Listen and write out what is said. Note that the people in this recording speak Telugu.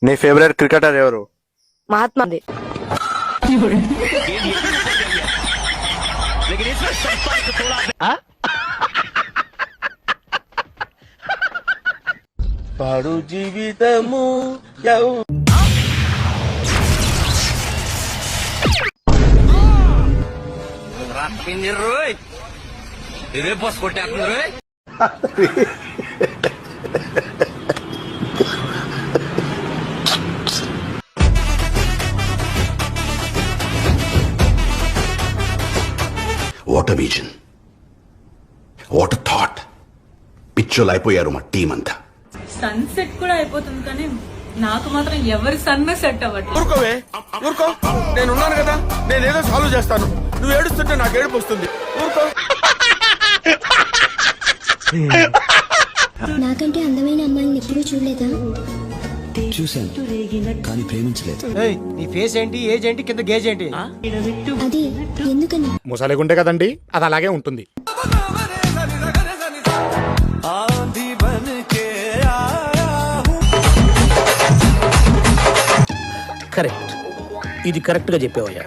నీ ఫేవరెట్ క్రికెటర్ ఎవరు? మహాత్మా గాంధీ. పాడు జీవితము ఇదే బస్ కొట్టేస్తుంది. What a vision, what a thought. పిచ్చోలు అయిపోయారు మా టీం అంతా. సన్సెట్ కూడా అయిపోతుంది కానీ నాకు మాత్రం ఎవరి సన్న సెట్ అవ్వట్లేదు. ఊరుకోవే, ఊరుకో. నేను ఉన్నాను కదా, నేనేదో సాల్వ్ చేస్తాను. నువ్వు ఏడుస్తుంటే నాకు ఏడుపు వస్తుంది. ఊరుకో. నాకంటే అందమైన అమ్మాయిని ఎప్పుడూ చూడలేదా? చూశాను కానీ ప్రేమించలేదు. నీ ఫేస్ ఏంటి, ఏజ్ ఏంటి, కింద గేజ్ ఏంటి? అది ఎందుకని? ముసలిగుంటే కదండి, అది అలాగే ఉంటుంది. కరెక్ట్, ఇది కరెక్ట్ గా చెప్పావయ్యా.